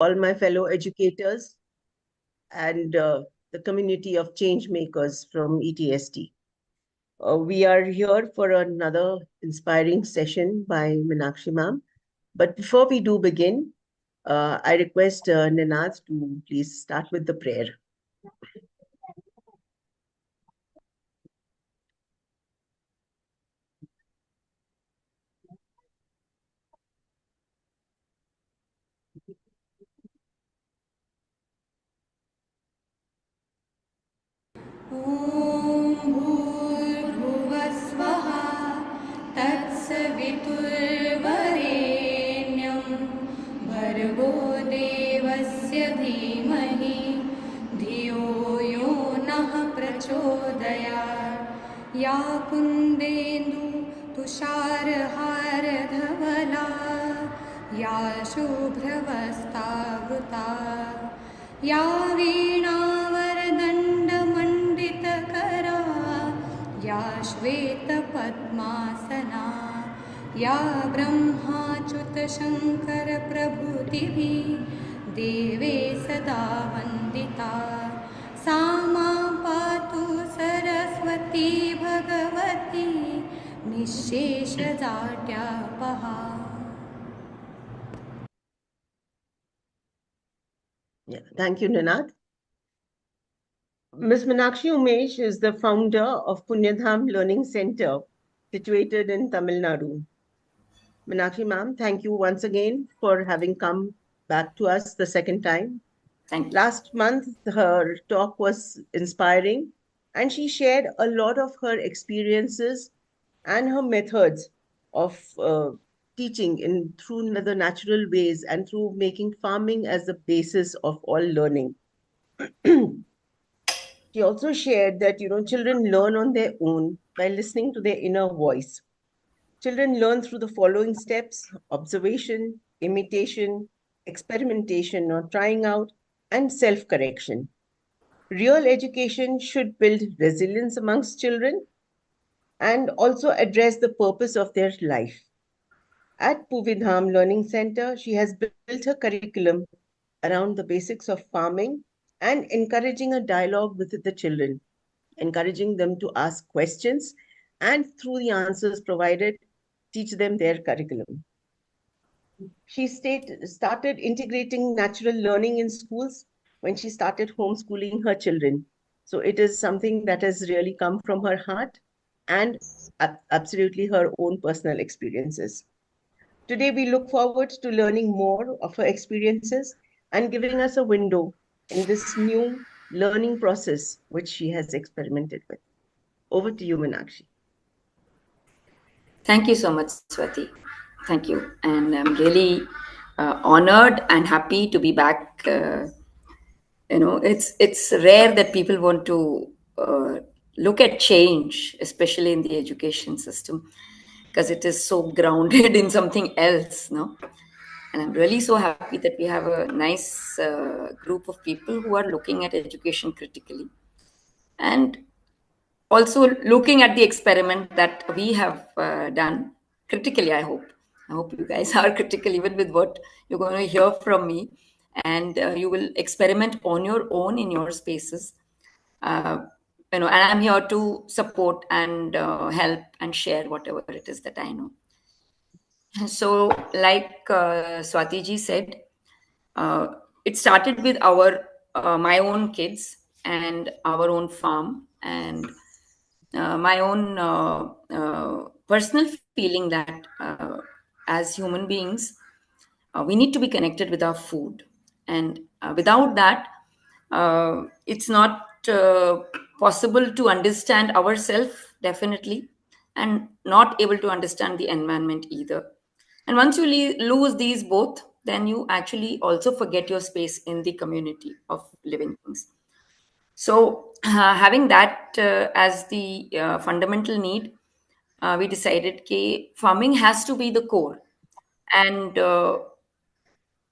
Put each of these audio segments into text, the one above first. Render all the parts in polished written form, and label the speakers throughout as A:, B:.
A: all my fellow educators and the community of change makers from ETST. We are here for another inspiring session by Meenakshi ma'am. But before we do begin, I request Ninad to please start with the prayer.
B: ॐ भूर्भुवस्वः तत्सवितुर्वरेण्यं भर्गो देवस्य धीमहि धियो यो नः प्रचोदयात् या कुन्देन्दु तुषारहारधवला या शुभ्रवस्तावृता या वीणावरदण्डमण्डितकरा या श्वेतपद्मासना या ब्रह्माच्युतशङ्करप्रभृतिभिः देवे सदा वन्दिता सा मां पातु Saraswati Bhagwati निःशेषजाड्यापहा.
A: Yeah, thank you, Ninad. Ms. Meenakshi Umesh is the founder of Punyadham Learning Center, situated in Tamil Nadu. Meenakshi ma'am, thank you once again for having come back to us the second time.
C: Thank you.
A: Last month, her talk was inspiring, and she shared a lot of her experiences and her methods of teaching through the natural ways and through making farming as the basis of all learning. She also shared that children learn on their own by listening to their inner voice. Children learn through the following steps: observation, imitation, experimentation or trying out, and self correction. Real education should build resilience amongst children and also address the purpose of their life. At Puvidham Learning Center, she has built her curriculum around the basics of farming and encouraging a dialogue with the children, encouraging them to ask questions and through the answers provided, teach them their curriculum. She started integrating natural learning in schools when she started homeschooling her children. So it is something that has really come from her heart and absolutely her own personal experiences. Today, we look forward to learning more of her experiences and giving us a window in this new learning process which she has experimented with. Over to you, Meenakshi.
C: Thank you so much, Swati. Thank you. And I'm really honored and happy to be back. It's rare that people want to look at change, especially in the education system, because it is so grounded in something else, no? And I'm really so happy that we have a nice group of people who are looking at education critically and also looking at the experiment that we have done critically. I hope you guys are critical even with what you're going to hear from me, and you will experiment on your own in your spaces. And I'm here to support and help and share whatever it is that I know. So, like Swati ji said, it started with my own kids and our own farm and my own personal feeling that as human beings, we need to be connected with our food. And without that, it's not possible to understand ourselves, definitely, and not able to understand the environment either. And once you lose these both, then you actually also forget your space in the community of living things. So, having that as the fundamental need, we decided that farming has to be the core. And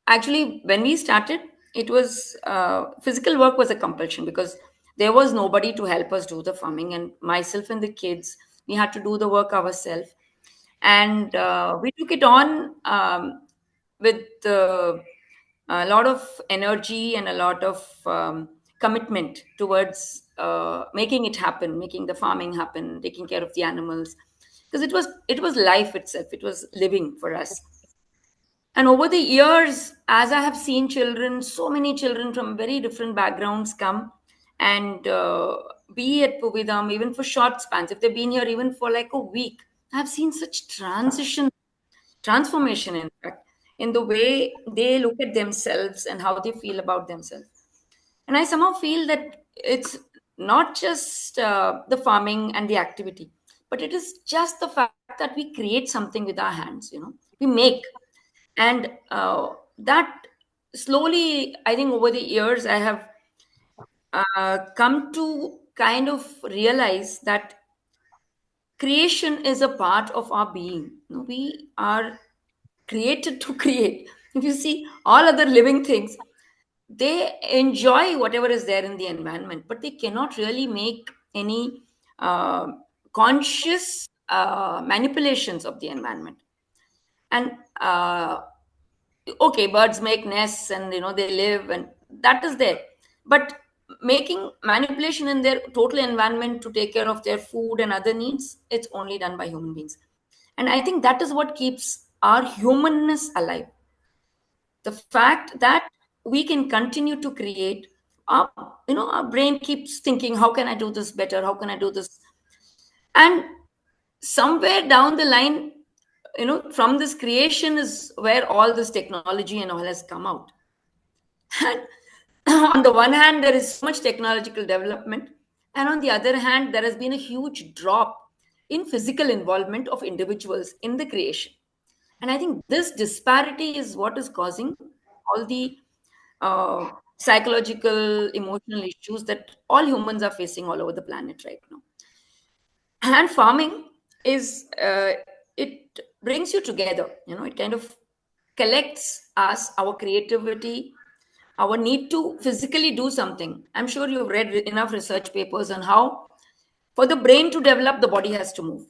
C: actually, when we started, it was physical work was a compulsion because there was nobody to help us do the farming, and myself and the kids, we had to do the work ourselves. And we took it on with a lot of energy and a lot of commitment towards making it happen, making the farming happen, taking care of the animals, because it was life itself. It was living for us. And over the years, as I have seen children, so many children from very different backgrounds come and be at Puvidam even for short spans. If they've been here even for like a week, I've seen such transformation, in fact, in the way they look at themselves and how they feel about themselves. And I somehow feel that it's not just the farming and the activity, but it is just the fact that we create something with our hands, we make. And that slowly, I think over the years, I have come to kind of realize that creation is a part of our being. We are created to create. If you see all other living things, they enjoy whatever is there in the environment, but they cannot really make any uh, conscious manipulations of the environment. And okay, birds make nests and they live, and that is there. But making manipulation in their total environment to take care of their food and other needs, it's only done by human beings. And I think that is what keeps our humanness alive. The fact that we can continue to create, our, our brain keeps thinking, how can I do this better, how can I do this? And somewhere down the line, from this creation is where all this technology and all has come out. And on the one hand, there is so much technological development, and on the other hand, there has been a huge drop in physical involvement of individuals in the creation. And I think this disparity is what is causing all the psychological, emotional issues that all humans are facing all over the planet right now. And farming is, it brings you together. It kind of collects us, our creativity, our need to physically do something. I'm sure you've read enough research papers on how, for the brain to develop, the body has to move.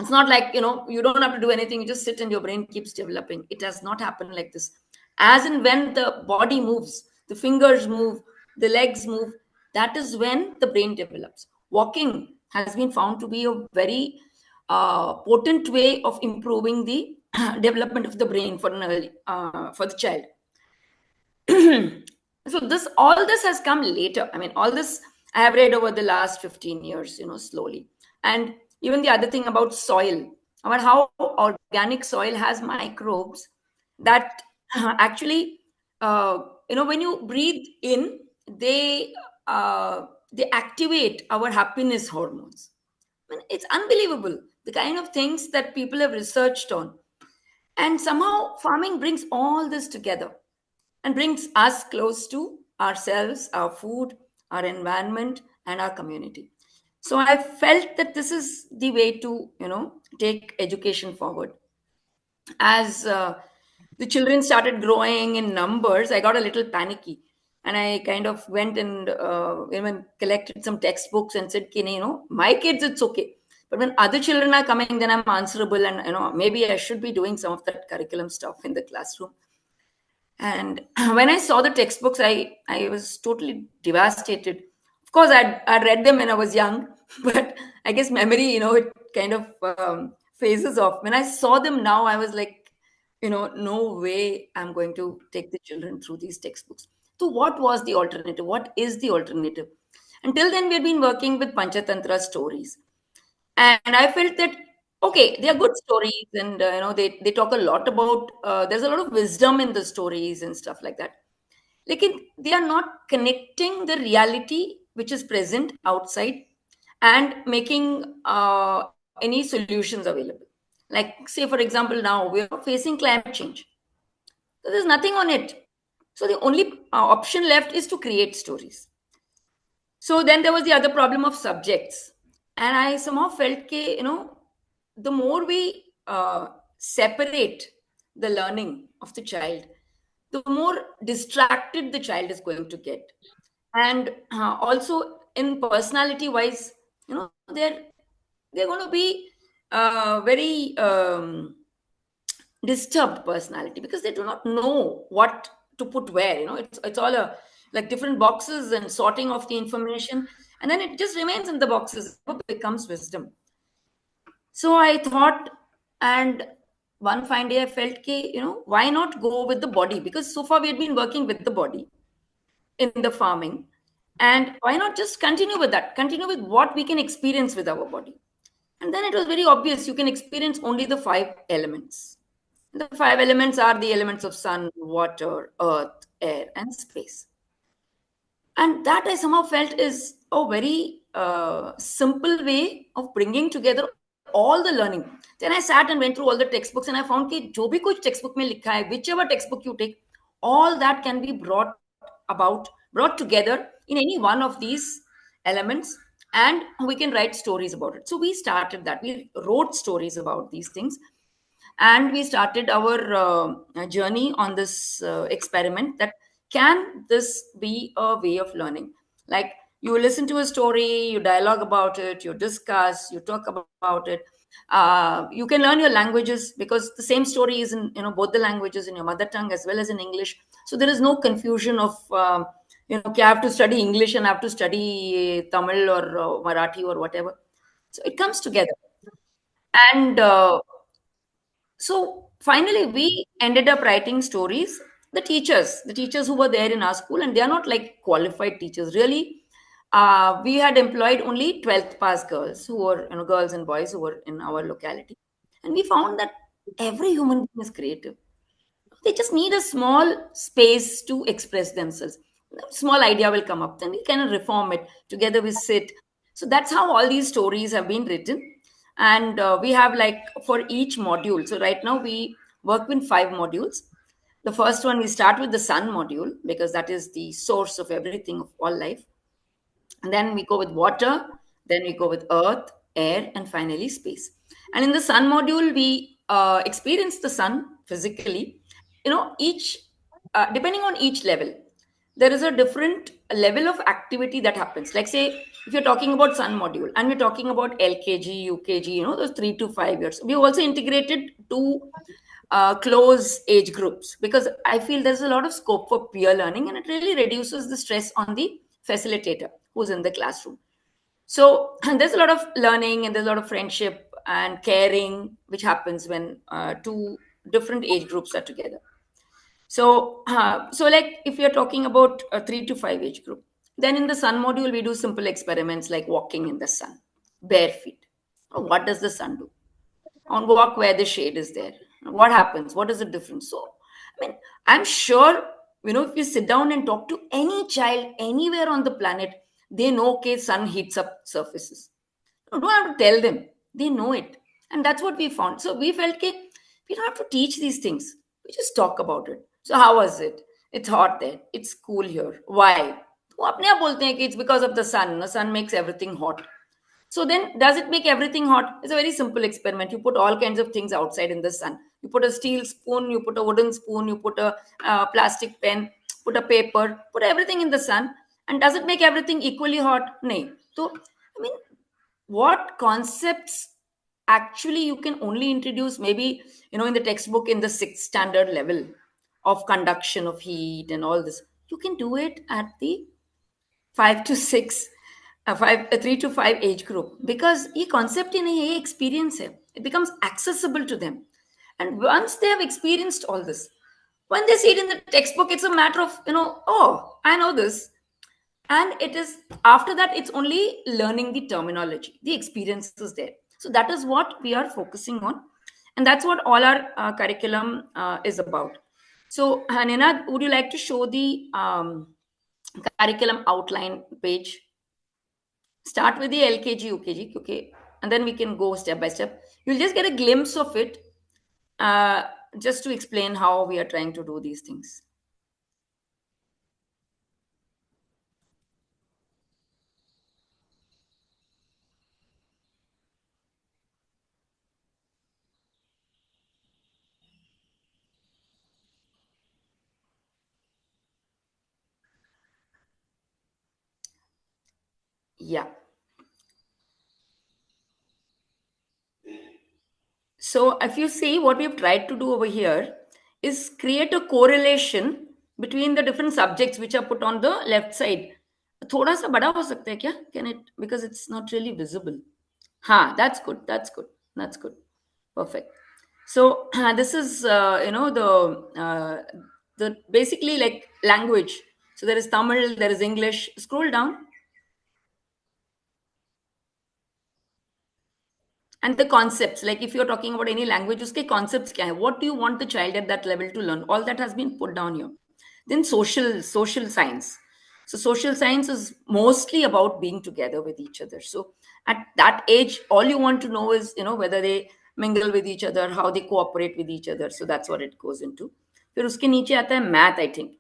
C: It's not like, you don't have to do anything, you just sit and your brain keeps developing. It does not happen like this. As and when the body moves, the fingers move, the legs move, that is when the brain develops. Walking has been found to be a very potent way of improving the development of the brain for for the child. So all this has come later. I mean, all this I have read over the last 15 years, slowly. And even the other thing about soil, about how organic soil has microbes that actually, when you breathe in, they activate our happiness hormones. I mean, it's unbelievable, the kind of things that people have researched on. And somehow farming brings all this together and brings us close to ourselves, our food, our environment, and our community. So I felt that this is the way to, take education forward. As the children started growing in numbers, I got a little panicky. And I kind of went and even collected some textbooks and said, my kids, it's okay. But when other children are coming, then I'm answerable. And, maybe I should be doing some of that curriculum stuff in the classroom. And when I saw the textbooks, I was totally devastated. Of course, I'd read them when I was young, but I guess memory, it kind of phases off. When I saw them now, I was like, no way I'm going to take the children through these textbooks. So what was the alternative? What is the alternative? Until then, we had been working with Panchatantra stories. And I felt that, okay, they are good stories, and they talk a lot about, there's a lot of wisdom in the stories and stuff like that. Like, they are not connecting the reality which is present outside and making any solutions available. Like, say, for example, now we are facing climate change. So there's nothing on it. So the only option left is to create stories. So then there was the other problem of subjects. And I somehow felt that, the more we separate the learning of the child, the more distracted the child is going to get. And also in personality wise, they're going to be very disturbed personality, because they do not know what to put where, it's all like different boxes and sorting of the information, and then it just remains in the boxes, it becomes wisdom. So I thought, and one fine day I felt, why not go with the body? Because so far we had been working with the body in the farming. And why not just continue with that? Continue with what we can experience with our body. And then it was very obvious you can experience only the 5 elements. The 5 elements are the elements of sun, water, earth, air, and space. And that I somehow felt is a very simple way of bringing together all the learning. Then I sat and went through all the textbooks, and I found that jo bhi kuch textbook mein likha hai, whichever textbook you take, all that can be brought together in any one of these elements, and we can write stories about it. So we started that. We wrote stories about these things, and we started our journey on this experiment, that can this be a way of learning? Like, you listen to a story, you dialogue about it, you discuss, you talk about it. You can learn your languages, because the same story is in both the languages, in your mother tongue as well as in English. So there is no confusion of okay, I have to study English and I have to study Tamil or Marathi or whatever. So it comes together. And so finally, we ended up writing stories. The teachers who were there in our school, and they are not like qualified teachers, really. We had employed only 12th pass girls, who were, girls and boys who were in our locality. And we found that every human being is creative. They just need a small space to express themselves. A small idea will come up, then we can reform it. Together we sit. So that's how all these stories have been written. And we have, like, for each module. So right now we work with 5 modules. The first one, we start with the sun module, because that is the source of everything, of all life. And then we go with water, then we go with earth, air, and finally space. And in the sun module, we experience the sun physically. Each depending on each level, there is a different level of activity that happens. Like, say, if you're talking about sun module and we're talking about LKG, UKG, those 3 to 5 years, we also integrated 2 close age groups, because I feel there's a lot of scope for peer learning, and it really reduces the stress on the facilitator who's in the classroom. So there's a lot of learning, and there's a lot of friendship and caring which happens when 2 different age groups are together. So like, if you're talking about a 3 to 5 age group, then in the sun module we do simple experiments like walking in the sun, bare feet. What does the sun do? On walk where the shade is there, what happens? What is the difference? So, I mean, I'm sure, if you sit down and talk to any child anywhere on the planet, they know, okay, sun heats up surfaces. You don't have to tell them, they know it. And that's what we found. So we felt, okay, we don't have to teach these things, we just talk about it. So how was it? It's hot there, it's cool here, why? वो अपने आप बोलते हैं कि it's because of the sun. The sun makes everything hot. So then, does it make everything hot? It's a very simple experiment. You put all kinds of things outside in the sun. You put a steel spoon, you put a wooden spoon, you put a plastic pen, put a paper, put everything in the sun. And does it make everything equally hot? No. So, I mean, what concepts actually you can only introduce, maybe, in the textbook in the 6th standard level of conduction of heat and all this. You can do it at the 5 to 6 3 to 5 age group, because ये concept ही नहीं है, ये experience है. It becomes accessible to them. And once they have experienced all this, when they see it in the textbook, it's a matter of, oh, I know this. And it is, after that, it's only learning the terminology. The experience is there. So that is what we are focusing on. And that's what all our curriculum is about. So, Hanina, would you like to show the curriculum outline page? Start with the LKG, UKG, okay, and then we can go step by step. You'll just get a glimpse of it, just to explain how we are trying to do these things. Yeah. So if you see, what we've tried to do over here is create a correlation between the different subjects which are put on the left side थोड़ा सा बड़ा हो सकता है क्या? Can it, because it's not really visible. हाँ, that's good. That's good. That's good. Perfect. So this is the basically like language. So there is Tamil, there is English. Scroll down. And the concepts, like if you're talking about any language, uske concepts kya hai? What do you want the child at that level to learn? All that has been put down here. Then social science. So social science is mostly about being together with each other. So at that age, all you want to know is, whether they mingle with each other, how they cooperate with each other. So that's what it goes into. फिर उसके नीचे आता है math, I think.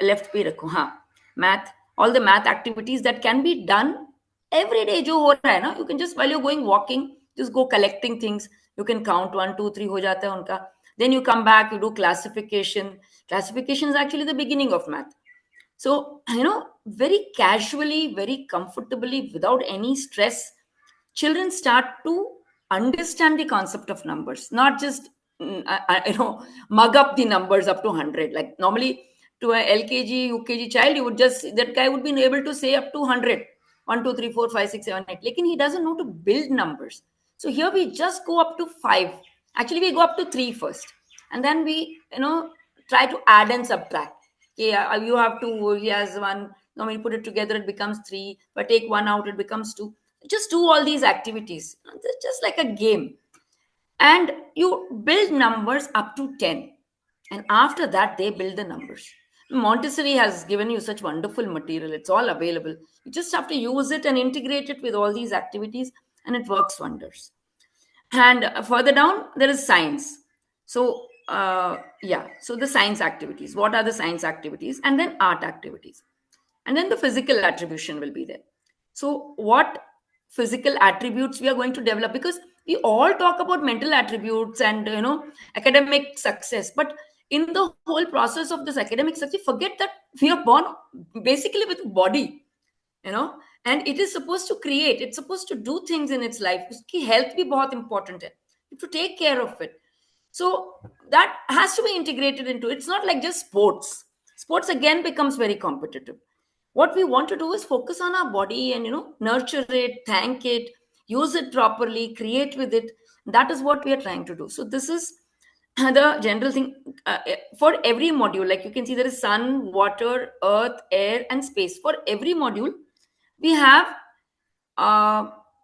C: Left पे रखो, हाँ, math. All the math activities that can be done every day जो हो रहा है ना, you can just, while you're going walking, just go collecting things. You can count 1 2 3 हो जाता है उनका. Then you come back, you do classification. Classification is actually the beginning of math. So very casually, very comfortably, without any stress, children start to understand the concept of numbers, not just mug up the numbers up to 100. Like normally to a LKG UKG child, you would just, that guy would be able to say up to 100, 1 2 3 4 5 6 7 8. Like he doesn't know to build numbers. So here we just go up to 5. Actually we go up to 3 first, and then we try to add and subtract. Yeah, you have to, he has one, now when you put it together it becomes 3, but take one out it becomes 2. Just do all these activities. It's just like a game. And you build numbers up to 10. And after that, they build the numbers. Montessori has given you such wonderful material. It's all available. You just have to use it and integrate it with all these activities, and it works wonders. And further down, there is science. So, so the science activities. What are the science activities? And then art activities. And then the physical attribution will be there. So what physical attributes we are going to develop? Because we all talk about mental attributes and academic success, but in the whole process of this academic success, forget that we are born basically with a body, and it is supposed to create, it's supposed to do things in its life. Uski health bhi bahut important hai. You have to take care of it. So that has to be integrated into it. It's not like just sports again becomes very competitive. What we want to do is focus on our body and nurture it, thank it, use it properly, create with it. That is what we are trying to do. So this is the general thing. For every module, like you can see, there is sun, water, earth, air, and space. For every module we have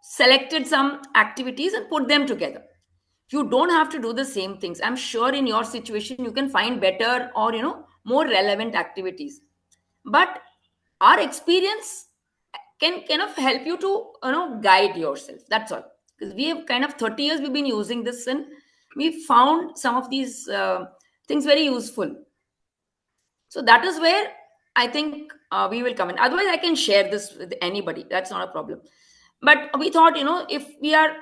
C: selected some activities and put them together. You don't have to do the same things. I'm sure in your situation you can find better or more relevant activities, but our experience can kind of help you to guide yourself. That's all, because we have kind of 30 years we've been using this, and we found some of these things very useful. So that is where I think we will come in. Otherwise I can share this with anybody, that's not a problem. But we thought, if we are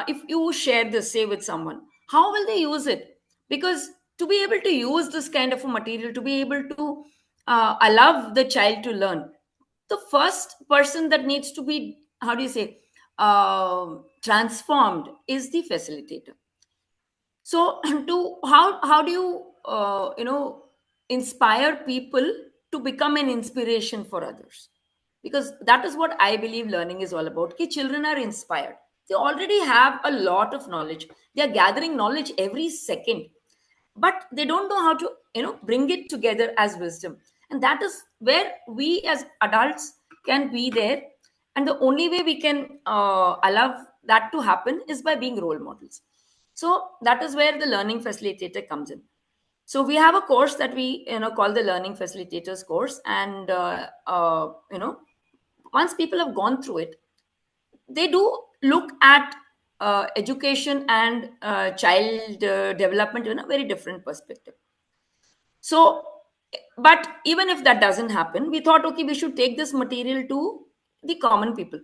C: if you share this, say, with someone, how will they use it? Because to be able to use this kind of a material, to be able to allow the child to learn, the first person that needs to be, how do you say, transformed is the facilitator. So to how do you inspire people to become an inspiration for others? Because that is what I believe learning is all about. Ki children are inspired, they already have a lot of knowledge, they are gathering knowledge every second, but they don't know how to bring it together as wisdom. And that is where we as adults can be there. And the only way we can allow that to happen is by being role models. So that is where the learning facilitator comes in. So we have a course that we call the learning facilitators course. And once people have gone through it, they do look at education and child development in a very different perspective. So, but even if that doesn't happen, we thought, okay, we should take this material to the common people.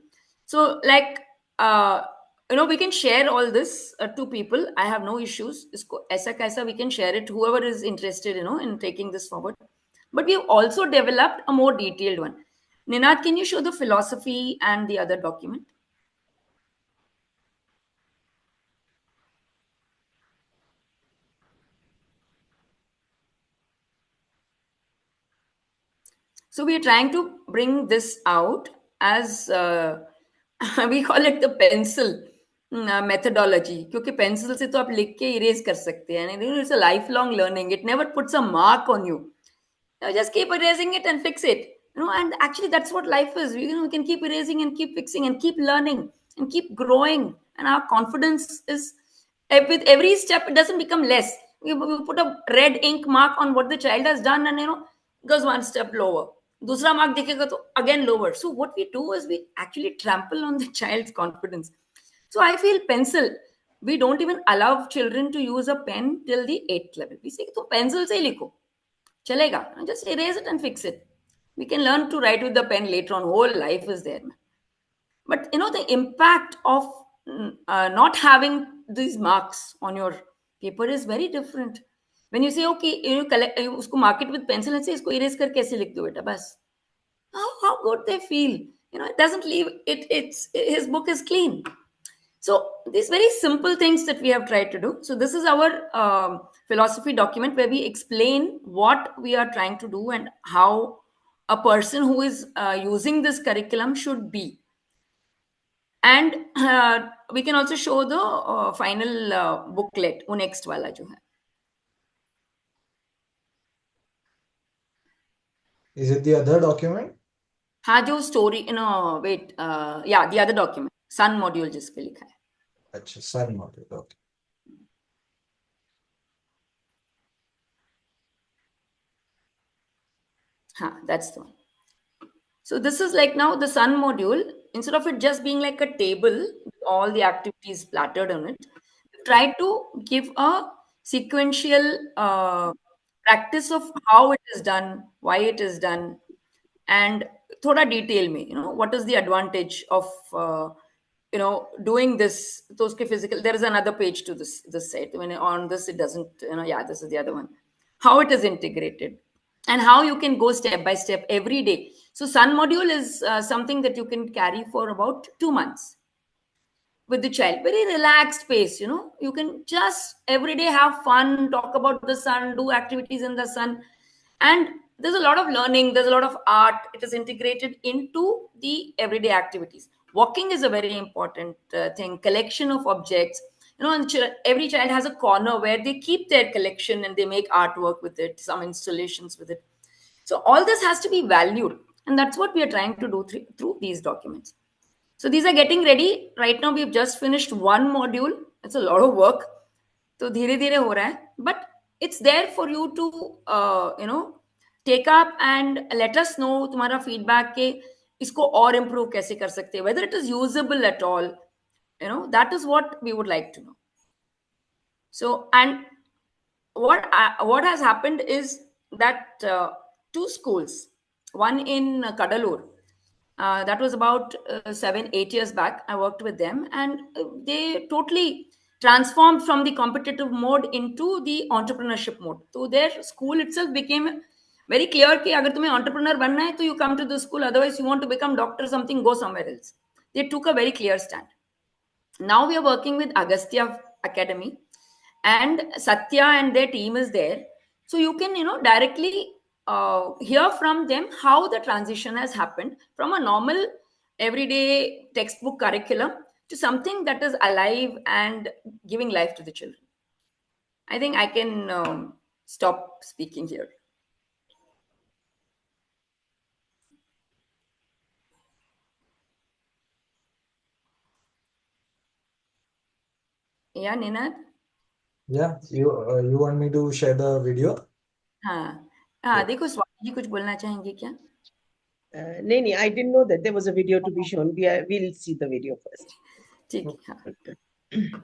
C: So, like, we can share all this to people. I have no issues. Aisa kaisa, we can share it. Whoever is interested, in taking this forward. But we've also developed a more detailed one. Ninad, can you show the philosophy and the other document? So we are trying to bring this out as we call it the pencil methodology, क्योंकि pencil से तो आप लिख के erase कर सकते हैं, and it's a lifelong learning. It never puts a mark on you. Just keep erasing it and fix it. And actually that's what life is. We can keep erasing and keep fixing and keep learning and keep growing, and our confidence is with every step, it doesn't become less. We put a red ink mark on what the child has done, and goes one step lower. Dusra mark dikhega to again lower. So what we do is we actually trample on the child's confidence. So I feel pencil, we don't even allow children to use a pen till the 8th level. We say to pencil se likho, chalega, just erase it and fix it. We can learn to write with the pen later on. Whole life is there. But the impact of not having these marks on your paper is very different. When you say, okay, usko mark it with pencil and say, isko erase kar kaise likh do beta, bas. How good they feel. It doesn't leave it. His book is clean. So these very simple things that we have tried to do. So this is our philosophy document where we explain what we are trying to do and how a person who is using this curriculum should be. And we can also show the final booklet, वो next वाला जो है.
D: Is it the other document?
C: हाँ, जो story, wait, yeah, the other document, sun module जिस पे लिखा है.
D: अच्छा, sun module, okay.
C: हाँ, that's the one. So this is like now the sun module. Instead of it just being like a table with all the activities splattered on it, try to give a sequential practice of how it is done, why it is done, and thoda detail mein, what is the advantage of doing this. So uske physical, there is another page to this set. When on this it doesn't, yeah, this is the other one. How it is integrated and how you can go step by step every day. So sun module is something that you can carry for about 2 months with the child. Very relaxed pace, you can just every day have fun, talk about the sun, do activities in the sun. And there's a lot of learning, there's a lot of art. It is integrated into the everyday activities. Walking is a very important thing. Collection of objects. And every child has a corner where they keep their collection and they make artwork with it, some installations with it. So all this has to be valued. And that's what we are trying to do through these documents. So these are getting ready. Right now, we've just finished one module. It's a lot of work. So dheere dheere ho raha hai. But it's there for you to, take up and let us know तुम्हारा feedback के इसको और improve कैसे कर सकते हैं. Whether it is usable at all. That is what we would like to know. So, and what has happened is that 2 schools, one in Kadalur, that was about 7-8 years back. I worked with them, and they totally transformed from the competitive mode into the entrepreneurship mode. So their school itself became very clear कि अगर तुम्हें entrepreneur बनना है, तो you come to the school. Otherwise, you want to become doctor or something, go somewhere else. They took a very clear stand. Now we are working with Agastya Academy, and Satya and their team is there. So you can, directly hear from them how the transition has happened from a normal everyday textbook curriculum to something that is alive and giving life to the children. I think I can stop speaking here. Yeah, Ninad?
D: Yeah, you want me to share the video?
C: हाँ, देखो स्वाति जी कुछ बोलना चाहेंगे क्या?
A: नहीं, I didn't know that there was a video to be shown. We'll see the video first.
C: ठीक है, हाँ.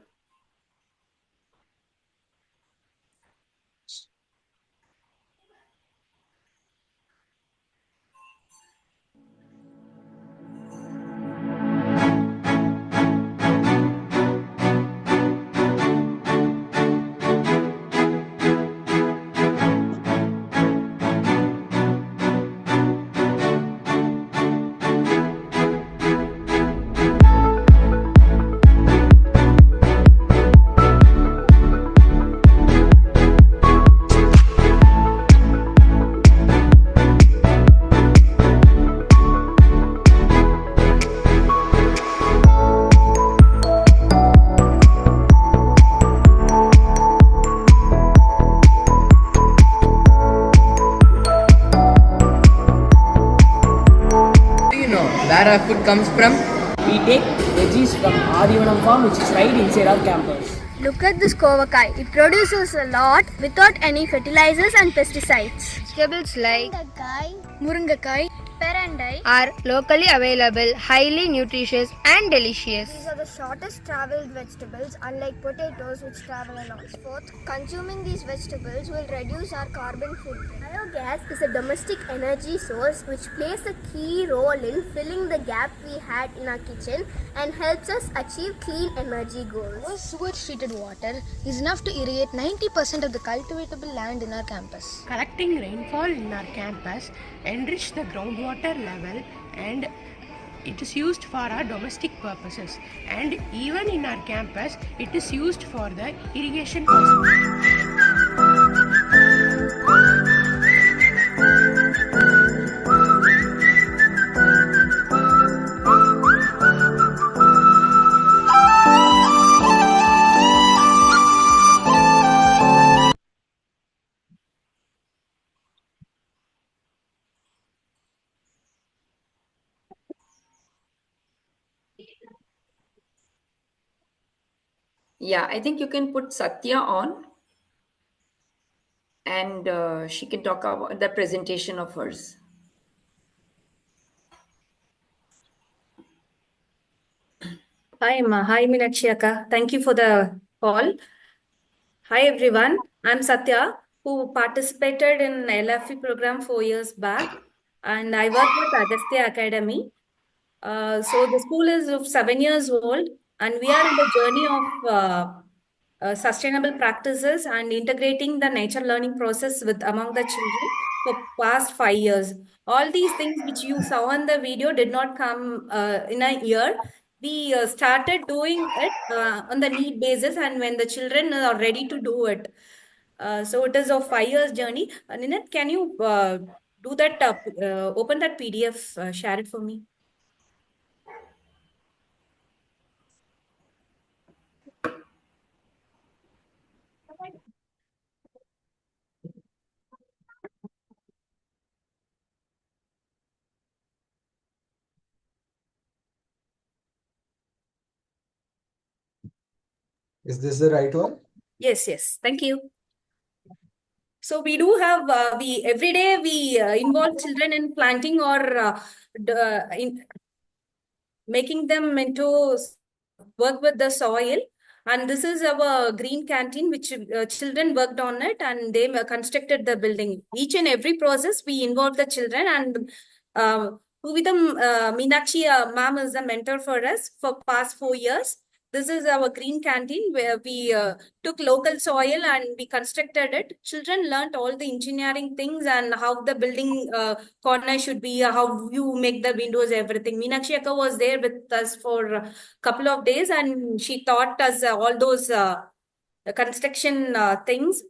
E: our food comes from?
F: We take veggies from Adivanam farm, which is right inside our campus.
G: Look at this kovakai. It produces a lot without any fertilizers and pesticides. Vegetables like muringakai, perandai are locally available, highly nutritious and delicious. These are the shortest traveled vegetables, unlike potatoes which travel a lot. Fourth, consuming these vegetables will reduce our carbon footprint. Biogas is a domestic energy source which plays a key role in filling the gap we had in our kitchen and helps us achieve clean energy goals. Our sewage treated water is enough to irrigate 90% of the cultivatable land in our campus.
H: Collecting rainfall in our campus enrich the groundwater level, and it is used for our domestic purposes, and even in our campus it is used for the irrigation purposes.
C: Yeah, I think you can put Satya on, and she can talk about the presentation of hers.
I: Hi, Meenakshi Akka. Thank you for the call. Hi, everyone. I'm Satya, who participated in LFE program 4 years back, and I work with Agastya Academy. So the school is of 7 years old, and we are in the journey of sustainable practices and integrating the nature learning process with among the children for past 5 years. All these things which you saw in the video did not come in a year. We started doing it on the need basis, and when the children are ready to do it. So it is a 5 years journey. Ninette, can you do that? Open that PDF, share it for me.
D: Is this the right one?
I: Yes, yes. Thank you. So we do have, we every day we involve children in planting or in making them into work with the soil. And this is our green canteen, which children worked on it, and they constructed the building. Each and every process, we involve the children, and Puvidam Meenakshi ma'am is a mentor for us for past 4 years. This is our green canteen where we took local soil and we constructed it. Children learned all the engineering things and how the building corner should be, how you make the windows, everything. Meenakshi Akka was there with us for a couple of days, and she taught us all those construction things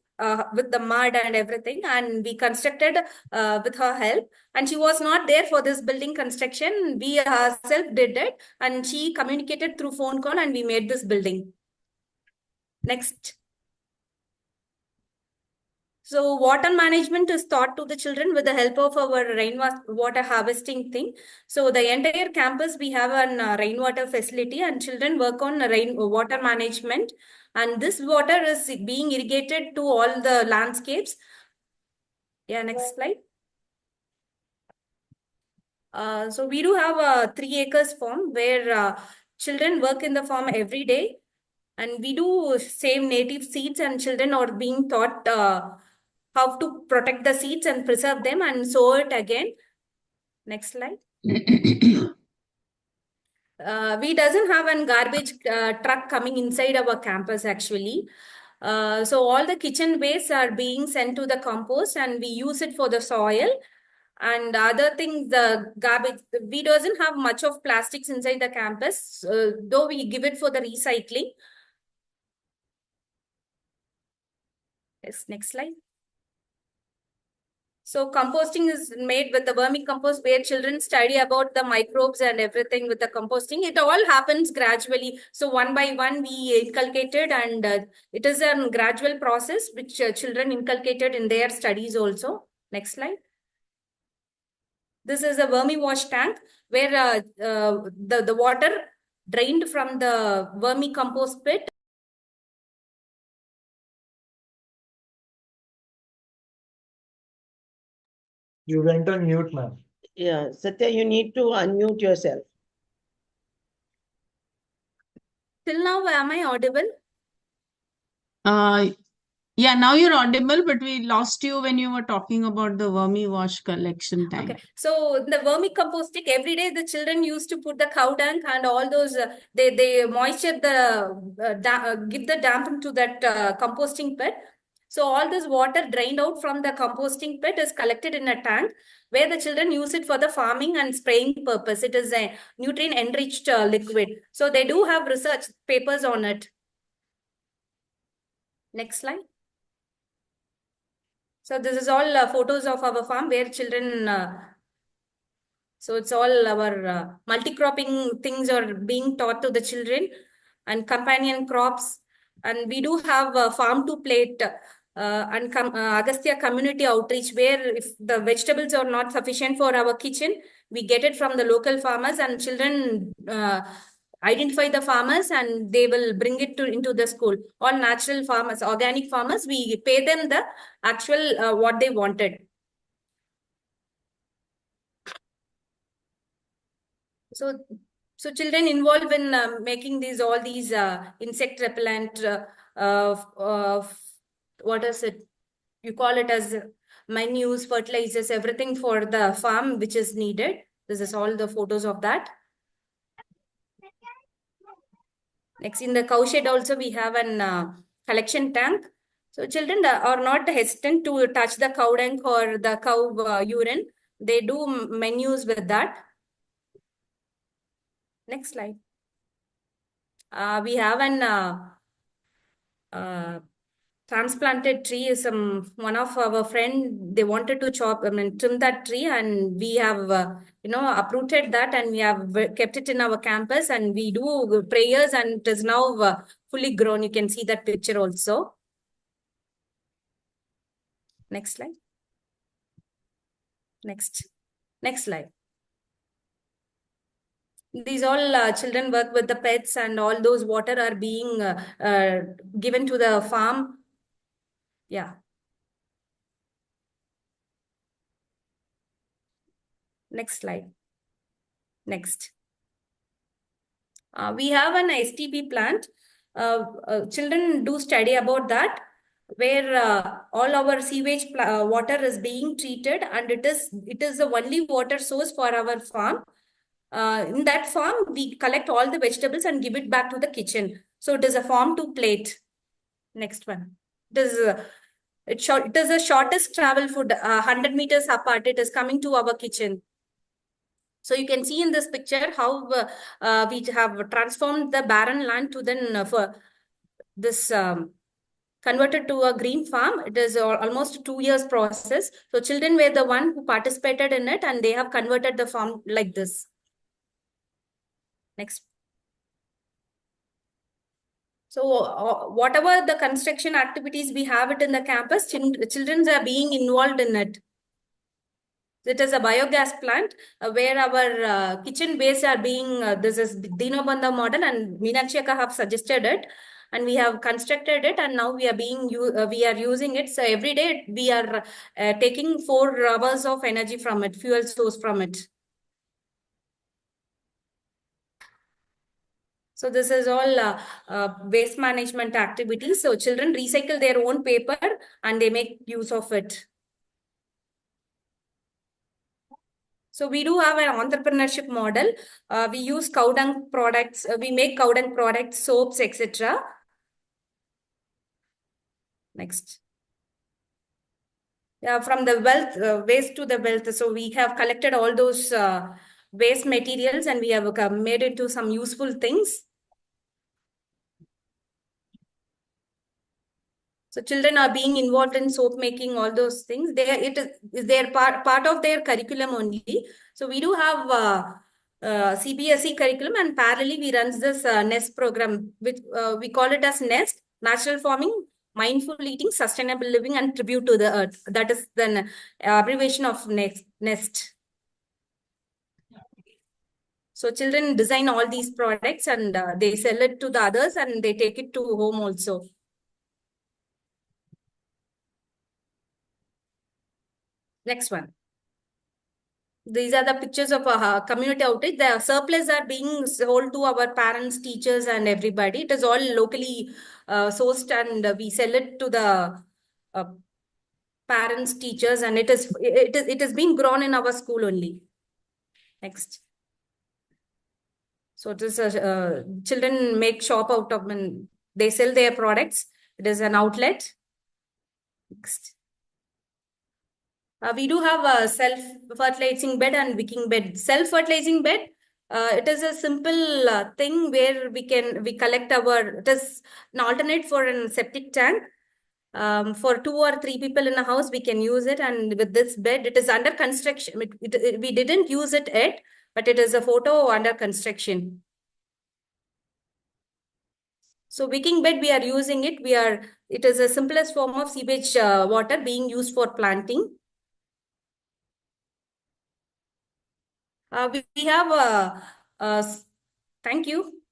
I: with the mud and everything, and we constructed with her help. And she was not there for this building construction. We herself did it, and she communicated through phone call, and we made this building. Next. So water management is taught to the children with the help of our rainwater harvesting thing. So the entire campus, we have a rainwater facility, and children work on rainwater management. And this water is being irrigated to all the landscapes. Yeah, next slide. So we do have a 3 acres farm where children work in the farm every day. And we do save native seeds, and children are being taught how to protect the seeds and preserve them and sow it again. Next slide. We doesn't have a garbage truck coming inside our campus actually. So all the kitchen waste are being sent to the compost, and we use it for the soil. And other things, the garbage, we doesn't have much of plastics inside the campus, though we give it for the recycling. Yes, next slide. So composting is made with the vermicompost, where children study about the microbes and everything with the composting. It all happens gradually. So one by one we inculcated, and it is a gradual process which children inculcated in their studies also. Next slide. This is a vermi wash tank where the water drained from the vermi compost pit.
D: You went on mute, ma'am.
A: Yeah, Satya, you need to unmute yourself.
I: Till now, am I audible?
E: Yeah, now you're audible, but we lost you when you were talking about the vermi wash collection tank.
I: Okay, so the vermi composting, every day the children used to put the cow dung and all those, they moisture the, give the damp to that composting pit. So all this water drained out from the composting pit is collected in a tank where the children use it for the farming and spraying purpose. It is a nutrient enriched liquid. So they do have research papers on it. Next slide. So this is all photos of our farm where children, so it's all our multi-cropping things are being taught to the children and companion crops. And we do have a farm to plate and Agastya community outreach where if the vegetables are not sufficient for our kitchen, we get it from the local farmers and children identify the farmers and they will bring it into the school. All natural farmers, organic farmers, we pay them the actual what they wanted. So children involved in making all these insect repellent, what is it? You call it as menus, fertilizers, everything for the farm which is needed. This is all the photos of that. Next, in the cow shed also we have an collection tank. So children are not hesitant to touch the cow dung or the cow urine. They do menus with that. Next slide. We have an transplanted tree. Is one of our friend, they wanted to trim that tree, and we have uprooted that and we have kept it in our campus and we do prayers and it is now fully grown. You can see that picture also. Next slide. Next slide. These all children work with the pets and all those water are being given to the farm. Yeah. Next slide. Next. We have an STP plant. Children do study about that, where all our sewage water is being treated and it is the only water source for our farm. In that farm, we collect all the vegetables and give it back to the kitchen. So it is a farm to plate. Next one. It is the shortest travel food, 100 meters apart. It is coming to our kitchen. So you can see in this picture how we have transformed the barren land to then for this converted to a green farm. It is almost a 2 years process. So children were the one who participated in it and they have converted the farm like this. Next. So whatever the construction activities we have it in the campus, children are being involved in it. It is a biogas plant where our kitchen waste are being, this is Dinobandha model and Meenakshi Akka have suggested it and we have constructed it and now we are using it. So every day we are taking 4 hours of energy from it, fuel source from it. So this is all waste management activities. So children recycle their own paper and they make use of it. So we do have an entrepreneurship model. We use cow dung products. We make cow dung products, soaps, etc. Next. From the waste to the wealth. So we have collected all those waste materials and we have made it into some useful things. So children are being involved in soap making, all those things. They're part of their curriculum only. So we do have CBSE curriculum and parallelly we run this NEST program, which we call it as NEST, Natural Farming, Mindful Eating, Sustainable Living and Tribute to the Earth. That is the abbreviation of NEST. So children design all these products and they sell it to the others and they take it to home also. Next one. These are the pictures of a community outage. The surplus are being sold to our parents, teachers, and everybody. It is all locally sourced, and we sell it to the parents, teachers, and it is being grown in our school only. Next. So it is children make shop out of, and they sell their products. It is an outlet. Next. We do have a self-fertilizing bed and wicking bed. Self-fertilizing bed, it is a simple thing where we collect it is an alternate for a septic tank. For 2 or 3 people in a house, we can use it. And with this bed, it is under construction. We didn't use it yet, but it is a photo under construction. So wicking bed, we are using it. It is the simplest form of sewage water being used for planting. We have thank you.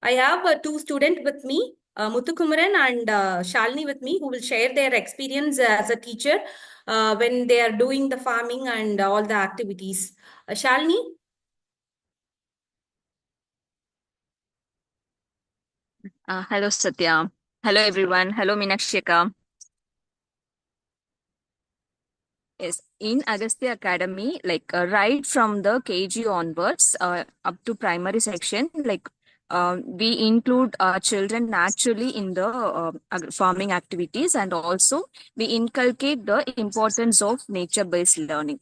I: I have 2 students with me, Muthukumaran and Shalini with me, who will share their experience as a teacher when they are doing the farming and all the activities. Shalini?
J: Hello, Satya. Hello, everyone. Hello, Meenakshi. Yes, in Agastya Academy, like right from the KG onwards, up to primary section, like we include children naturally in the farming activities, and also we inculcate the importance of nature-based learning.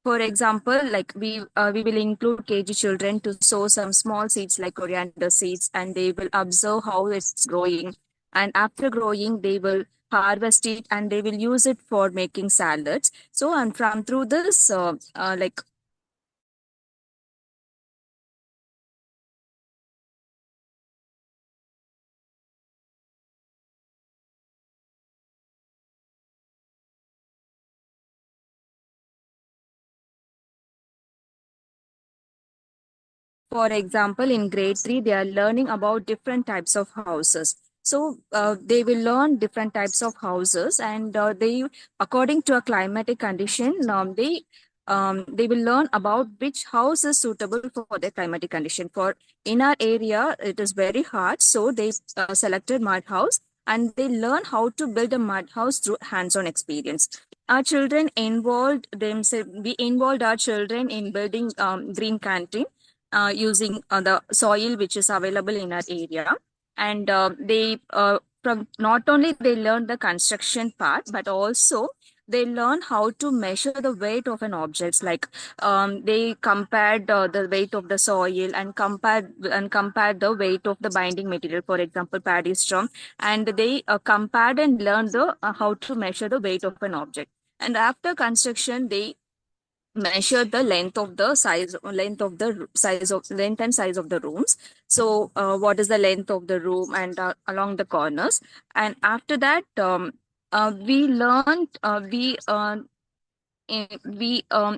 J: For example, like we will include KG children to sow some small seeds like coriander seeds, and they will observe how it's growing. And after growing, they will harvest it and they will use it for making salads. So, and from through this, like for example, in grade 3, they are learning about different types of houses. So they will learn different types of houses, and they, according to a climatic condition, they will learn about which house is suitable for their climatic condition. For in our area, it is very hard, so they selected mud house, and they learn how to build a mud house through hands-on experience. Our children involved themselves. We involved our children in building green canteen using the soil which is available in our area. And they from not only they learn the construction part, but also they learn how to measure the weight of an object. Like they compared the weight of the soil and compared the weight of the binding material, for example paddy straw, and they compared and learned the how to measure the weight of an object. And after construction, they measure the length and size of the rooms. So what is the length of the room, and along the corners. And after that, we learned we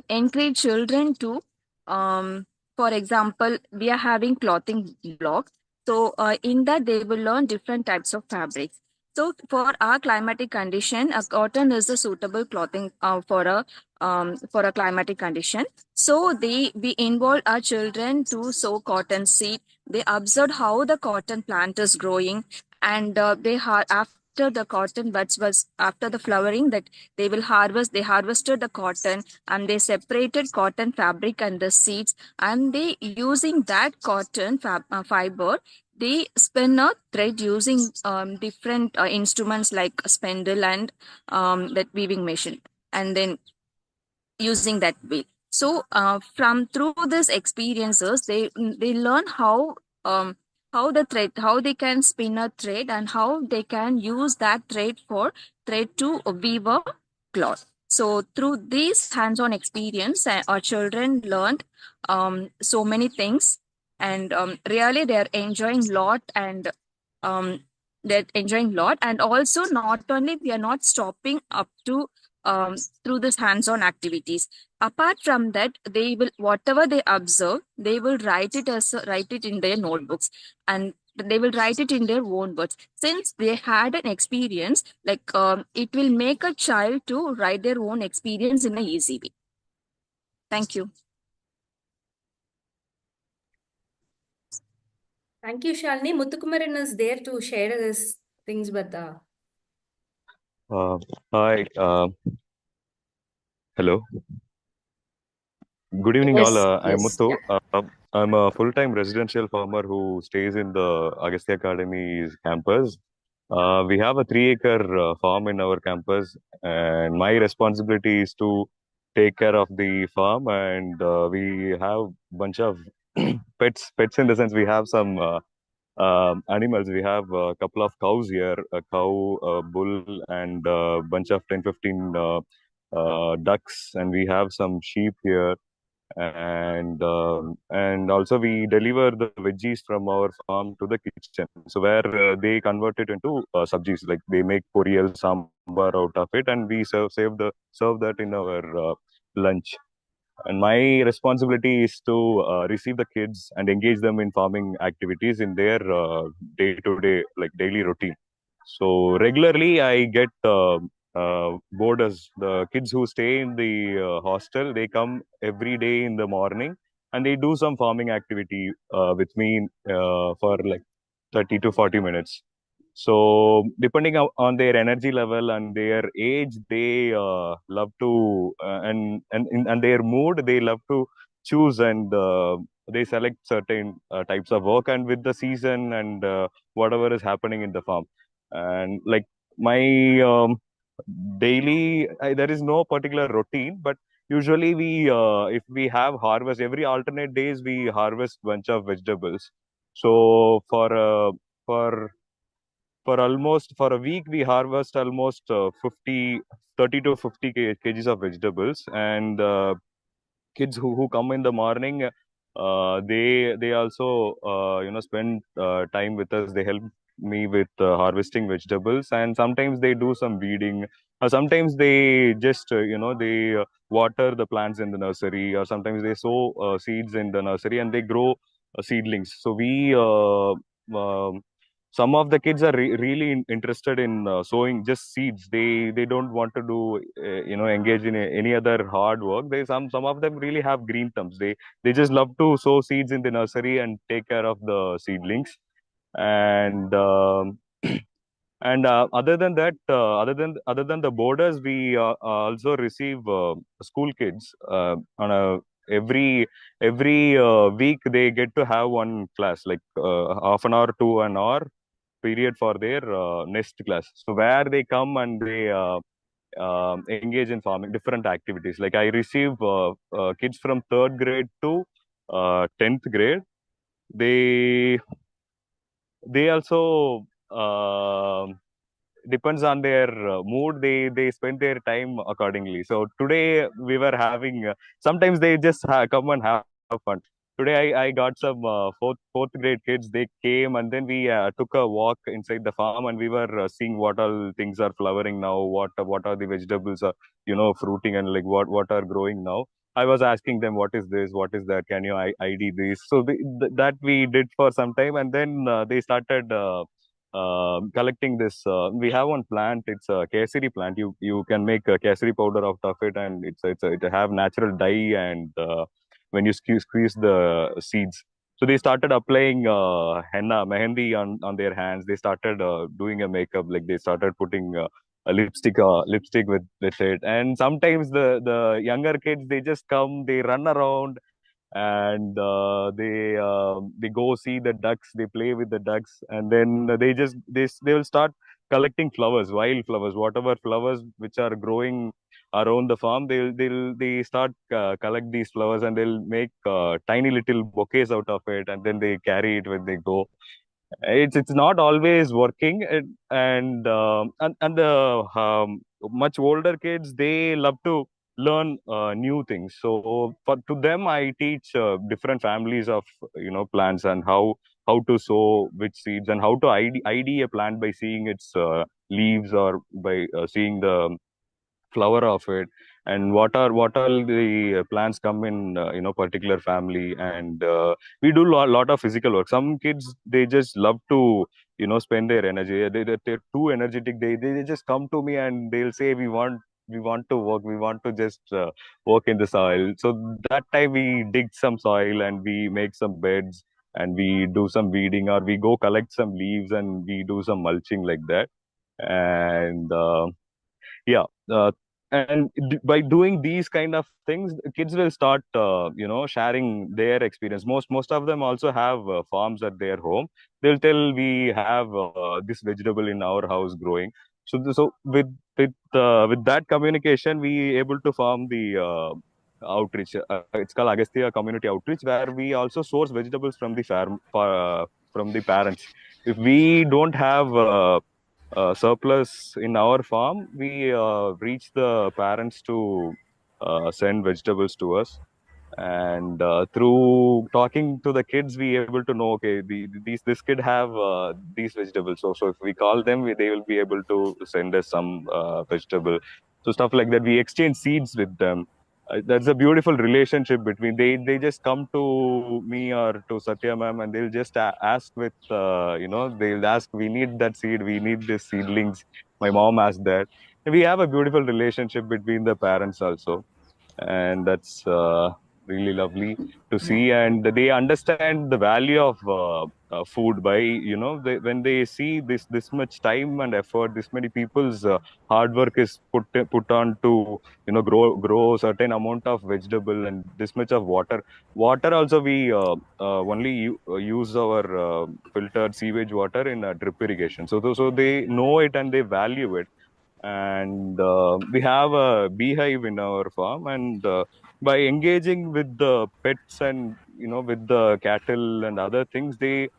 J: encourage children to for example, we are having clothing block. So in that they will learn different types of fabrics. So for our climatic condition, a cotton is a suitable clothing for a climatic condition. So we involve our children to sow cotton seed. They observed how the cotton plant is growing, and after the cotton buds was after the flowering, that they harvested the cotton, and they separated cotton fabric and the seeds, and they using that cotton fiber, they spin a thread using different instruments like a spindle and that weaving machine, and then using that way. So from through these experiences, they learn how they can spin a thread, and how they can use that thread to weave a cloth. So through this hands-on experience, our children learned so many things, and really they're enjoying a lot, and and also not only we are not stopping up to through this hands-on activities. Apart from that, they will, whatever they observe, they will write it in their notebooks, and they will write it in their own words. Since they had an experience, like it will make a child to write their own experience in an easy way. Thank you.
I: Thank you, Shalini. Muthukumaran is there to share his things with the.
K: Hi. Hello. Good evening, all. I'm
C: Yes.
K: Muthu. I'm a full-time residential farmer who stays in the Agastya Academy's campus. We have a 3-acre farm in our campus, and my responsibility is to take care of the farm. And we have a bunch of pets. Pets in the sense we have some animals. We have a couple of cows here, a cow, a bull, and a bunch of 10-15 ducks, and we have some sheep here. And also we deliver the veggies from our farm to the kitchen, so where they convert it into sabjis, like they make poriyal sambar out of it, and we serve that in our lunch. And my responsibility is to receive the kids and engage them in farming activities in their day-to-day, like daily routine. So regularly, I get boarders, the kids who stay in the hostel. They come every day in the morning, and they do some farming activity with me for like 30 to 40 minutes. So depending on their energy level and their age, they love to and their mood, they love to choose, and they select certain types of work, and with the season and whatever is happening in the farm. And like my daily, there is no particular routine, but usually we if we have harvest every alternate days, we harvest bunch of vegetables. So for almost for a week, we harvest almost 30 to 50 kgs of vegetables. And kids who come in the morning, they also spend time with us. They help me with harvesting vegetables, and sometimes they do some weeding. Sometimes they just they water the plants in the nursery, or sometimes they sow seeds in the nursery, and they grow seedlings. So we some of the kids are really interested in sowing just seeds. They don't want to do engage in any other hard work. Some of them really have green thumbs. They just love to sow seeds in the nursery and take care of the seedlings. And and other than that, other than the boarders, we also receive school kids on a every week. They get to have one class, like half an hour to an hour period for their next class. So where they come and they engage in farming, different activities. Like I receive kids from 3rd grade to 10th grade. They also depends on their mood. They spend their time accordingly. So today we were having sometimes they just come and have fun. Today I got some fourth grade kids. They came, and then we took a walk inside the farm, and we were seeing what all things are flowering now, what are the vegetables are fruiting, and like what are growing now. I was asking them, what is this, what is that, can you ID this? So that we did for some time, and then they started collecting this. We have one plant. It's a kesari plant. You can make a kesari powder out of it, and it have natural dye, and when you squeeze the seeds. So they started applying henna, mehendi on their hands. They started doing a makeup, like they started putting a lipstick with it. And sometimes the younger kids, they just come, they run around, and they go see the ducks. They play with the ducks, and then they will start collecting flowers, wild flowers, whatever flowers which are growing around the farm. They start collect these flowers, and they'll make tiny little bouquets out of it, and then they carry it when they go. It's not always working. And the much older kids, they love to learn new things. So to them, I teach different families of plants, and how to sow which seeds, and how to ID a plant by seeing its leaves, or by seeing the flower of it, and what all the plants come in particular family, and we do lot of physical work. Some kids, they just love to spend their energy. They're too energetic. They just come to me and they'll say, we want to work, we want to just work in the soil. So that time we dig some soil and we make some beds and we do some weeding, or we go collect some leaves and we do some mulching like that. And yeah and by doing these kind of things, kids will start sharing their experience. Most of them also have farms at their home. They'll tell, we have this vegetable in our house growing. So with that communication, we able to form the outreach. It's called Agastya Community Outreach, where we also source vegetables from the farm, from the parents. If we don't have surplus in our farm, we reach the parents to send vegetables to us. And through talking to the kids, we able to know, okay, this kid have these vegetables. So if we call them, they will be able to send us some vegetable. So stuff like that. We exchange seeds with them. That's a beautiful relationship between. They just come to me or to Satya ma'am, and they'll just ask with they'll ask, we need that seed, we need this seedlings. My mom asked that. And we have a beautiful relationship between the parents also, and that's really lovely to see. And they understand the value of food by when they see this much time and effort, this many people's hard work is put on to grow certain amount of vegetable, and this much of water also. We only use our filtered sewage water in drip irrigation. So they know it and they value it. And we have a beehive in our farm, and by engaging with the pets and with the cattle and other things, they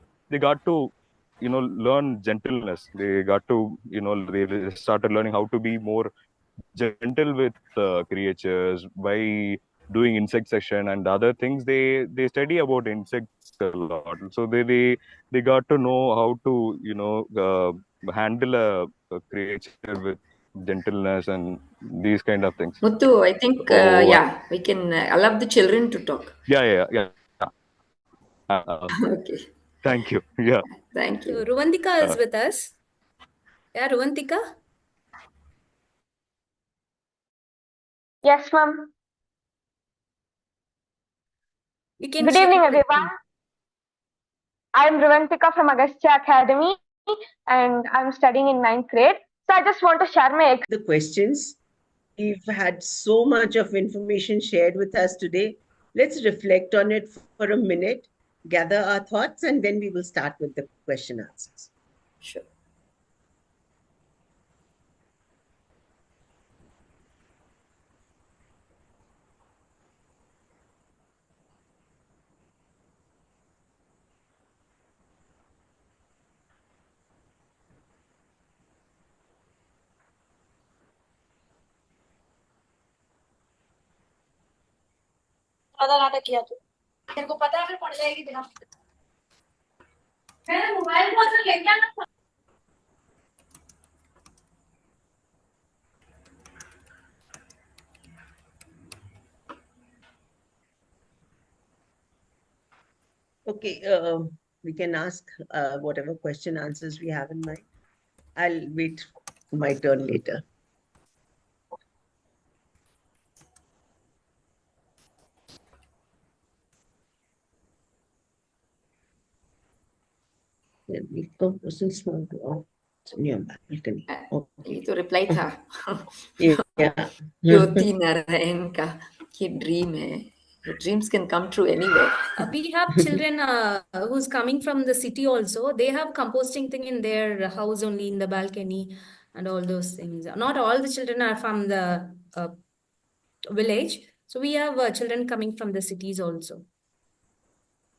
K: got to learn gentleness. They got to they started learning how to be more gentle with creatures by doing insect section and other things. They study about insects a lot, so they got to know how to handle a creature with gentleness and these kind of things.
C: Muthu, I think,
K: So
C: we can allow the children to talk.
K: yeah.
C: Okay.
K: Thank you. Yeah.
C: Thank you.
I: So Ruvantika is with us. Yeah, Ruvantika?
L: Yes, ma'am.
I: You can
L: Good
I: share
L: evening,
I: your
L: everyone. I'm Ruvantika from Agastya Academy, and I'm studying in 9th grade. So I just want to share my
A: the questions. We've had so much of information shared with us today. Let's reflect on it for a minute, gather our thoughts, and then we will start with the question answers.
C: Sure.
M: पता नाटक किया तू तेरे को पता है फिर पड़ जाएगी बिना मैंने मोबाइल को असल लेके आना था
A: Okay, we can ask whatever question answers we have in mind. I'll wait for my turn later. Small to near balcony.
C: ये तो रिप्लाई था.
A: Yeah.
C: ज्योति नारायण का ये ड्रीम है. Your dreams can come true anywhere.
I: We have children who's coming from the city also. They have composting thing in their house only, in the balcony and all those things. Not all the children are from the village. So we have children coming from the cities also.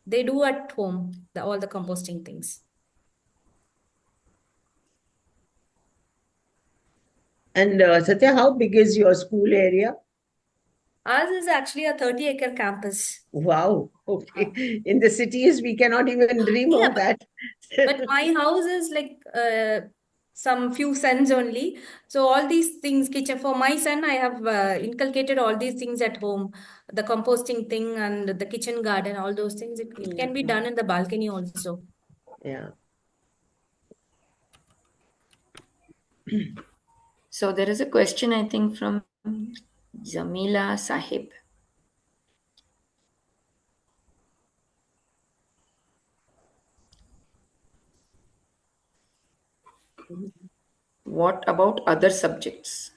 I: They do at home all the composting things.
A: And Satya, how big is your school area?
I: Ours is actually a 30-acre campus.
A: Wow. Okay. In the cities, we cannot even dream of that.
I: But my house is like some few sons only. So all these things, kitchen for my son, I have inculcated all these things at home. The composting thing and the kitchen garden, all those things. It can be done in the balcony also.
A: Yeah.
C: So there is a question, I think, from Jamila Sahib. What about other subjects?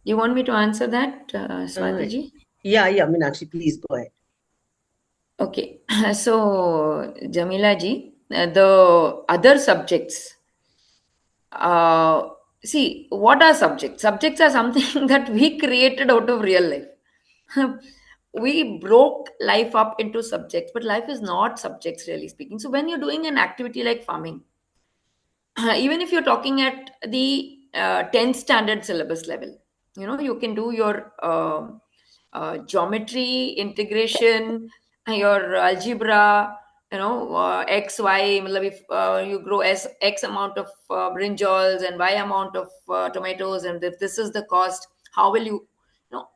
C: You want me to answer that, Swati ji?
A: Yeah, Meenakshi, please go ahead.
C: Okay, so Jamila ji, the other subjects. See, what are subjects? Subjects are something that we created out of real life. We broke life up into subjects, but life is not subjects, really speaking. So when you're doing an activity like farming, even if you're talking at the 10th standard syllabus level, you can do your geometry, integration, your algebra, x, y, matlab if you grow x amount of brinjals and y amount of tomatoes, and if this is the cost, how will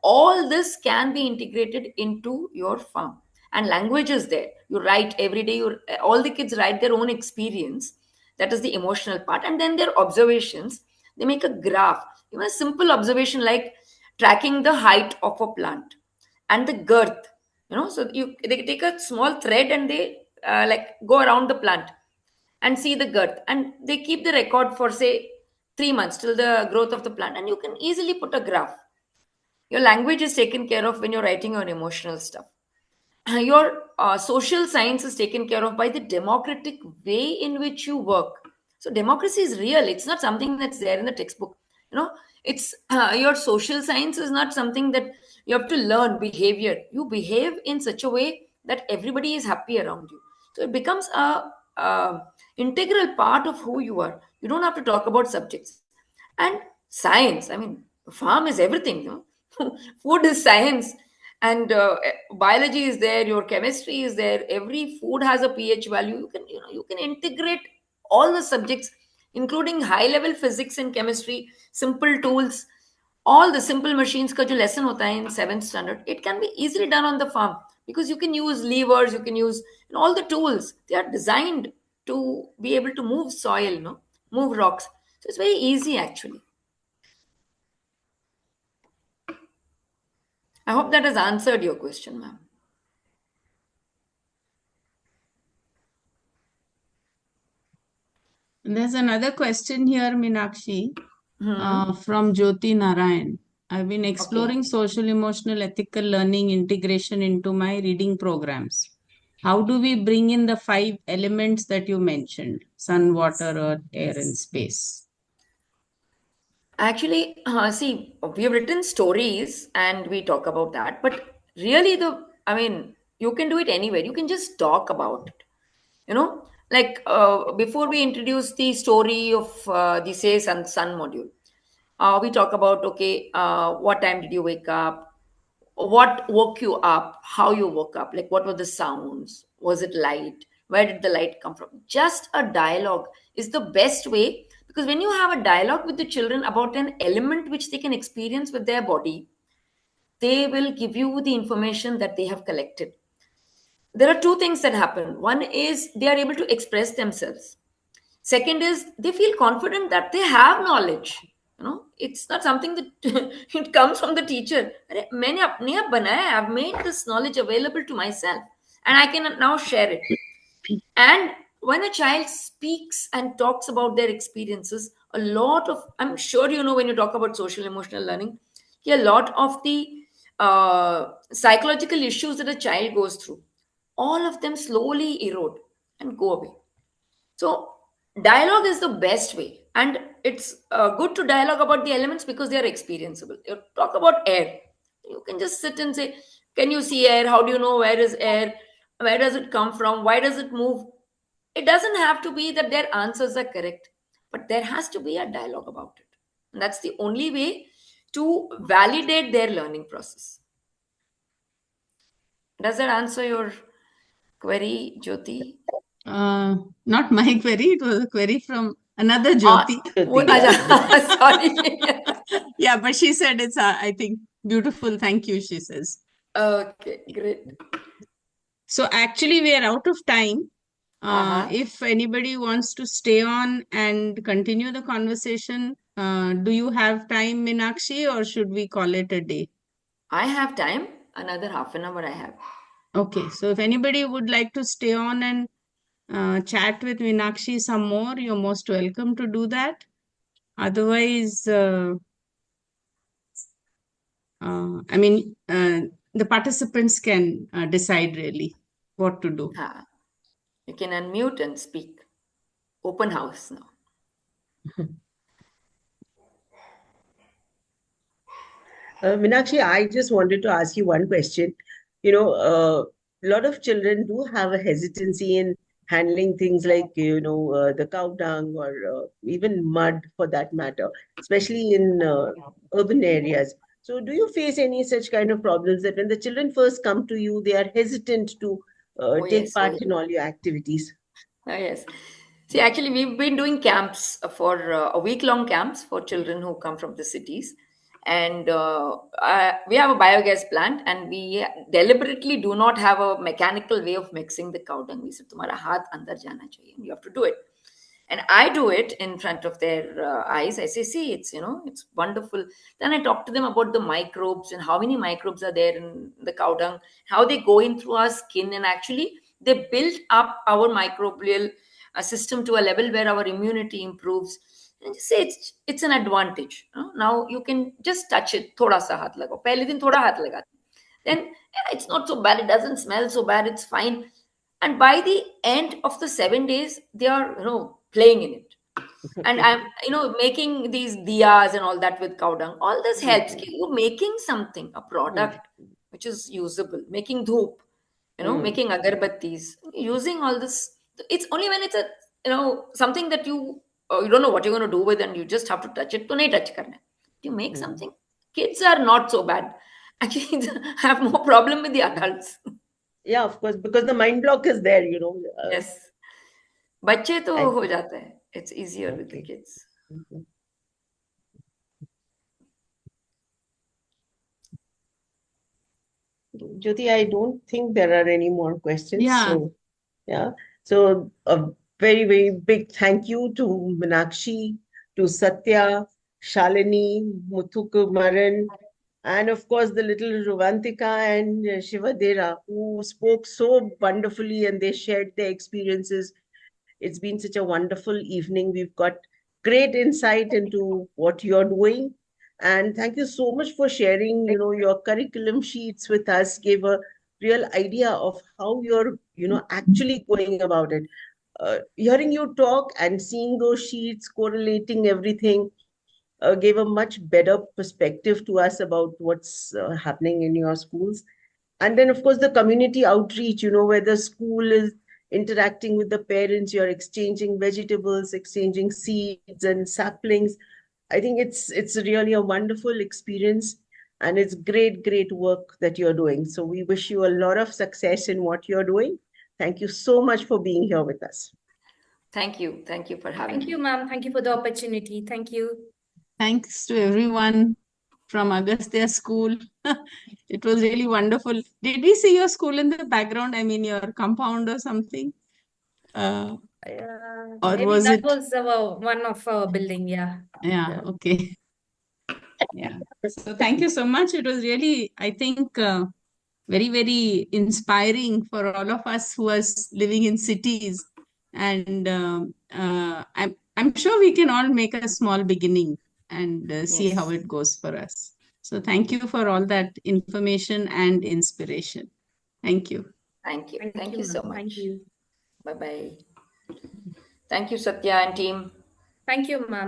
C: all this can be integrated into your farm. And language is there. You write every day, all the kids write their own experience. That is the emotional part. And then their observations, they make a graph. Even a simple observation like tracking the height of a plant and the girth. So they take a small thread and they like go around the plant and see the girth, and they keep the record for say 3 months till the growth of the plant, and you can easily put a graph. Your language is taken care of when you're writing your emotional stuff. Your social science is taken care of by the democratic way in which you work. So democracy is real. It's not something that's there in the textbook. It's your social science is not something that you have to learn behavior. You behave in such a way that everybody is happy around you. So it becomes a integral part of who you are. You don't have to talk about subjects. And science, I mean, farm is everything. Food is science, and biology is there, your chemistry is there, every food has a pH value. You can integrate all the subjects, including high level physics and chemistry, simple tools, all the simple machines ka jo lesson hota hai in 7th standard, it can be easily done on the farm, because you can use levers, you can use all the tools. They are designed to be able to move soil, move rocks. So it's very easy actually. I hope that has answered your question, ma'am.
E: There's another question here, Meenakshi, from Jyoti Narayan. I've been exploring social, emotional, ethical learning integration into my reading programs. How do we bring in the 5 elements that you mentioned? Sun, water, earth, air, and space.
C: Actually, see, we have written stories and we talk about that, but really you can do it anywhere. You can just talk about it. Like before we introduce the story of the say sun module, we talk about, okay, what time did you wake up? What woke you up? How you woke up? Like, what were the sounds? Was it light? Where did the light come from? Just a dialogue is the best way, because when you have a dialogue with the children about an element which they can experience with their body, they will give you the information that they have collected. There are 2 things that happen. One is they are able to express themselves. Second is they feel confident that they have knowledge. It's not something that it comes from the teacher. I've made this knowledge available to myself and I can now share it. And when a child speaks and talks about their experiences, I'm sure when you talk about social emotional learning, a lot of the psychological issues that a child goes through, all of them slowly erode and go away. So dialogue is the best way, and it's good to dialogue about the elements because they are experienceable. You talk about air, you can just sit and say, can you see air? How do you know where is air? Where does it come from? Why does it move? It doesn't have to be that their answers are correct, but there has to be a dialogue about it. And that's the only way to validate their learning process. Does that answer your query, Jyoti?
E: Not my query, it was a query from another Jyoti.
C: Sorry.
E: Yeah, but she said it's, I think, beautiful. Thank you, she says.
C: Okay, great.
E: So actually, we are out of time. If anybody wants to stay on and continue the conversation, do you have time, Meenakshi, or should we call it a day?
C: I have time. Another half an hour I have.
E: Okay, so if anybody would like to stay on and chat with Meenakshi some more, you're most welcome to do that. Otherwise, I mean, the participants can decide really what to do.
C: You can unmute and speak. Open house now.
A: Meenakshi, I just wanted to ask you one question. You know, a lot of children do have a hesitancy in handling things like, the cow dung or even mud for that matter, especially in urban areas. So do you face any such kind of problems that when the children first come to you, they are hesitant to take part in all your activities?
C: Oh, yes. See, actually, we've been doing camps for a week-long camps for children who come from the cities. And we have a biogas plant, and we deliberately do not have a mechanical way of mixing the cow dung. We said, "Tumhara haath andar jana chahiye," and you have to do it. And I do it in front of their eyes. I say, "See, it's it's wonderful." Then I talk to them about the microbes and how many microbes are there in the cow dung, how they go in through our skin, and actually they build up our microbial system to a level where our immunity improves. And just say it's an advantage. Now you can just touch it. Thoda sa haath lagao. Pehle din thoda haath lagate. Then it's not so bad. It doesn't smell so bad. It's fine. And by the end of the 7 days, they are playing in it. And I'm making these diyas and all that with cow dung. All this helps. You're making something, a product which is usable. Making dhoop, making agarbattis, using all this. It's only when it's a something that you don't know what you're going to do with, and you just have to touch it. To nahi touch karna. You make something. Kids are not so bad. Actually, have more problem with the adults.
A: Yeah, of course, because the mind block is there,
C: Yes. Bacche to ho jata hai. It's easier with the kids.
A: Jyoti, I don't think there are any more questions.
E: Yeah.
A: So, yeah. So a very, very big thank you to Meenakshi, to Satya, Shalini, Muthukumaran, and of course the little Ruvantika and Shivadera, who spoke so wonderfully and they shared their experiences. It's been such a wonderful evening. We've got great insight into what you're doing. And thank you so much for sharing, your curriculum sheets with us, gave a real idea of how you're, actually going about it. Hearing you talk and seeing those sheets, correlating everything, gave a much better perspective to us about what's happening in your schools. And then, of course, the community outreach, where the school is interacting with the parents, you're exchanging vegetables, exchanging seeds and saplings. I think it's really a wonderful experience, and it's great work that you're doing. So we wish you a lot of success in what you're doing. Thank you so much for being here with us.
C: Thank you. Thank you for having me.
I: Thank you, ma'am. Thank you for the opportunity. Thank you.
E: Thanks to everyone from Agastya School. It was really wonderful. Did we see your school in the background? I mean, your compound or something? Or
I: Maybe
E: was
I: that
E: it?
I: was one of our building, yeah.
E: Yeah, okay. Yeah. So thank you so much. It was really, I think, very, very inspiring for all of us who are living in cities. And I'm sure we can all make a small beginning and see how it goes for us. So thank you for all that information and inspiration. Thank you.
C: Thank you. Thank you so much.
I: Thank you.
C: Bye-bye. Thank you, Satya and team.
I: Thank you, ma'am.